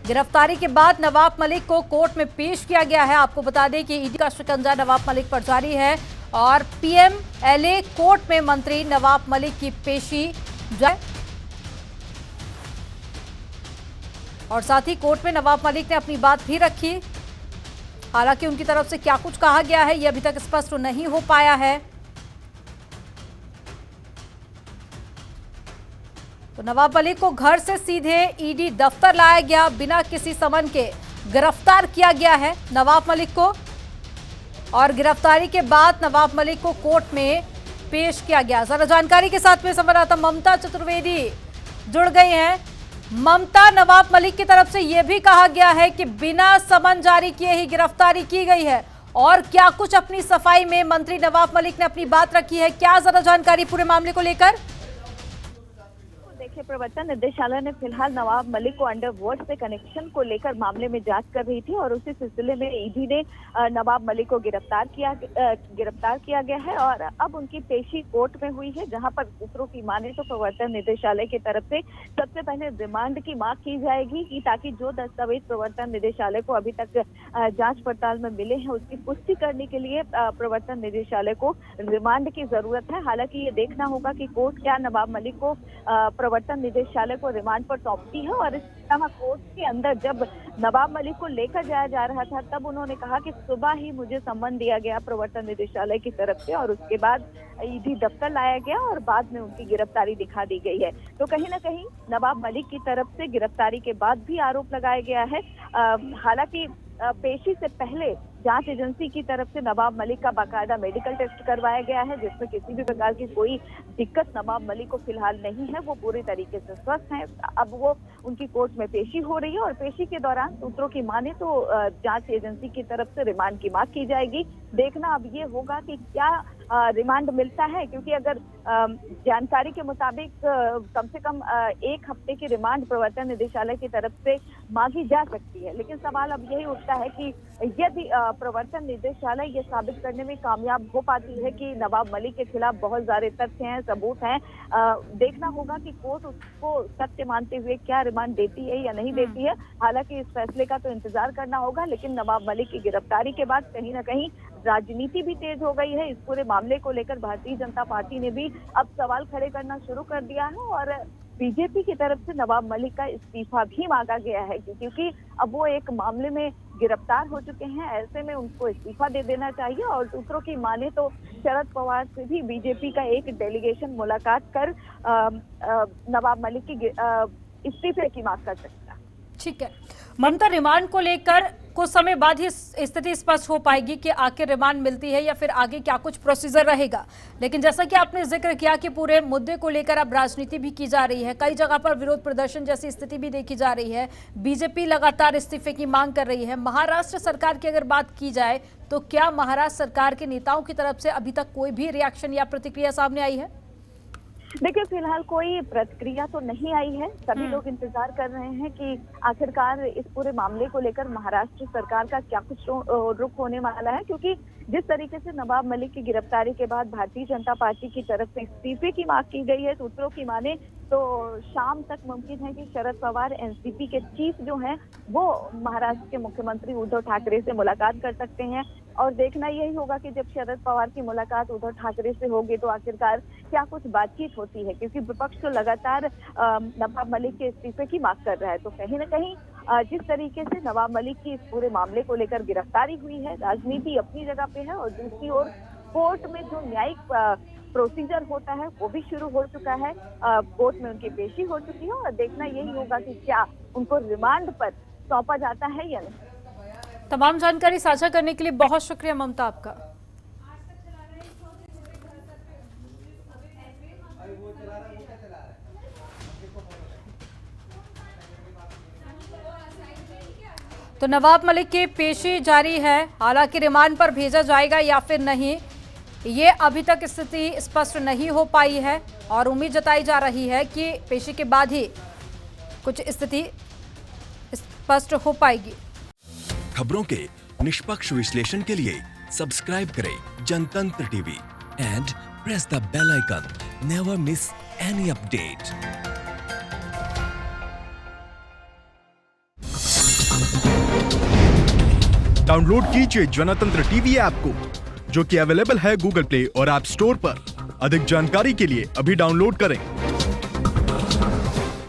गिरफ्तारी के बाद नवाब मलिक को कोर्ट में पेश किया गया है। आपको बता दें कि ईडी का शिकंजा नवाब मलिक पर जारी है और पीएमएलए कोर्ट में मंत्री नवाब मलिक की पेशी जाए और साथ ही कोर्ट में नवाब मलिक ने अपनी बात भी रखी। हालांकि उनकी तरफ से क्या कुछ कहा गया है यह अभी तक स्पष्ट नहीं हो पाया है। तो नवाब मलिक को घर से सीधे ईडी दफ्तर लाया गया, बिना किसी समन के गिरफ्तार किया गया है नवाब मलिक को और गिरफ्तारी के बाद नवाब मलिक को कोर्ट में पेश किया गया। जरा जानकारी के साथ में संवाददाता ममता चतुर्वेदी जुड़ गई हैं। ममता, नवाब मलिक की तरफ से यह भी कहा गया है कि बिना समन जारी किए ही गिरफ्तारी की गई है और क्या कुछ अपनी सफाई में मंत्री नवाब मलिक ने अपनी बात रखी है, क्या जरा जानकारी पूरे मामले को लेकर? देखिए, प्रवर्तन निदेशालय ने फिलहाल नवाब मलिक को अंडरवर्ल्ड से कनेक्शन को लेकर मामले में जांच कर रही थी और उसी सिलसिले में ईडी ने नवाब मलिक को गिरफ्तार किया गया है और अब उनकी पेशी कोर्ट में हुई है, जहां पर सूत्रों की माने तो प्रवर्तन निदेशालय की तरफ से सबसे पहले रिमांड की मांग की जाएगी कि ताकि जो दस्तावेज प्रवर्तन निदेशालय को अभी तक जांच पड़ताल में मिले हैं उसकी पुष्टि करने के लिए प्रवर्तन निदेशालय को रिमांड की जरूरत है। हालांकि ये देखना होगा कि कोर्ट क्या नवाब मलिक को प्रवर्तन निदेशालय को रिमांड पर सौंपती है और इस तरह कोर्ट के अंदर जब नवाब मलिक को लेकर जाया जा रहा था तब उन्होंने कहा कि सुबह ही मुझे सम्मन दिया गया प्रवर्तन निदेशालय की तरफ से और उसके बाद ईडी दफ्तर लाया गया और बाद में उनकी गिरफ्तारी दिखा दी गई है। तो कहीं ना कहीं नवाब मलिक की तरफ से गिरफ्तारी के बाद भी आरोप लगाया गया है। हालांकि पेशी से पहले जांच एजेंसी की तरफ से नवाब मलिक का बाकायदा मेडिकल टेस्ट करवाया गया है, जिसमें किसी भी प्रकार की कोई दिक्कत नवाब मलिक को फिलहाल नहीं है। वो पूरी तरीके से स्वस्थ हैं। अब वो उनकी कोर्ट में पेशी हो रही है और पेशी के दौरान सूत्रों की माने तो जांच एजेंसी की तरफ से रिमांड की मांग की जाएगी। देखना अब ये होगा कि क्या रिमांड मिलता है, क्योंकि अगर जानकारी के मुताबिक कम से कम 1 हफ्ते की रिमांड प्रवर्तन निदेशालय की तरफ से मांगी जा सकती है। लेकिन सवाल अब यही उठता है कि यदि प्रवर्तन निदेशालय ये साबित करने में कामयाब हो पाती है कि नवाब मलिक के खिलाफ बहुत सारे तथ्य हैं, सबूत हैं, देखना होगा कि कोर्ट उसको सत्य मानते हुए क्या रिमांड देती है या नहीं देती है। हालांकि इस फैसले का तो इंतजार करना होगा, लेकिन नवाब मलिक की गिरफ्तारी के बाद कहीं ना कहीं राजनीति भी तेज हो गई है। इस पूरे मामले को लेकर भारतीय जनता पार्टी ने भी अब सवाल खड़े करना शुरू कर दिया है और बीजेपी की तरफ से नवाब मलिक का इस्तीफा भी मांगा गया है, क्योंकि अब वो एक मामले में गिरफ्तार हो चुके हैं। ऐसे में उनको इस्तीफा दे देना चाहिए और सूत्रों की माने तो शरद पवार से भी बीजेपी का एक डेलीगेशन मुलाकात कर नवाब मलिक की इस्तीफे की मांग कर सकता है। ठीक है ममता, रिमांड को लेकर कुछ समय बाद ही स्थिति स्पष्ट हो पाएगी कि आखिर रिमांड मिलती है या फिर आगे क्या कुछ प्रोसीजर रहेगा। लेकिन जैसा कि आपने जिक्र किया कि पूरे मुद्दे को लेकर अब राजनीति भी की जा रही है, कई जगह पर विरोध प्रदर्शन जैसी स्थिति भी देखी जा रही है, बीजेपी लगातार इस्तीफे की मांग कर रही है। महाराष्ट्र सरकार की अगर बात की जाए तो क्या महाराष्ट्र सरकार के नेताओं की तरफ से अभी तक कोई भी रिएक्शन या प्रतिक्रिया सामने आई है? देखिए, फिलहाल कोई प्रतिक्रिया तो नहीं आई है। सभी लोग इंतजार कर रहे हैं कि आखिरकार इस पूरे मामले को लेकर महाराष्ट्र सरकार का क्या कुछ रुख होने वाला है, क्योंकि जिस तरीके से नवाब मलिक की गिरफ्तारी के बाद भारतीय जनता पार्टी की तरफ से इस्तीफे की मांग की गई है, सूत्रों की माने तो शाम तक मुमकिन है कि शरद पवार एनसीपी के चीफ जो हैं वो महाराष्ट्र के मुख्यमंत्री उद्धव ठाकरे से मुलाकात कर सकते हैं और देखना यही होगा कि जब शरद पवार की मुलाकात उद्धव ठाकरे से होगी तो आखिरकार क्या कुछ बातचीत होती है, क्योंकि विपक्ष तो लगातार नवाब मलिक के इस्तीफे की मांग कर रहा है। तो कहीं ना कहीं जिस तरीके से नवाब मलिक की इस पूरे मामले को लेकर गिरफ्तारी हुई है, राजनीति अपनी जगह पे है और दूसरी ओर कोर्ट में जो न्यायिक प्रोसीजर होता है वो भी शुरू हो चुका है। कोर्ट में उनकी पेशी हो चुकी है और देखना यही होगा कि क्या उनको रिमांड पर सौंपा जाता है या नहीं। तमाम जानकारी साझा करने के लिए बहुत शुक्रिया ममता आपका। तो नवाब मलिक की पेशी जारी है, हालांकि रिमांड पर भेजा जाएगा या फिर नहीं ये अभी तक स्थिति स्पष्ट नहीं हो पाई है और उम्मीद जताई जा रही है कि पेशी के बाद ही कुछ स्थिति स्पष्ट हो पाएगी। खबरों के निष्पक्ष विश्लेषण के लिए सब्सक्राइब करें Jantantra TV and press the bell icon. Never miss any update. Download कीजिए जनतंत्र टीवी ऐप को, जो कि अवेलेबल है गूगल प्ले और ऐप स्टोर पर। अधिक जानकारी के लिए अभी डाउनलोड करें।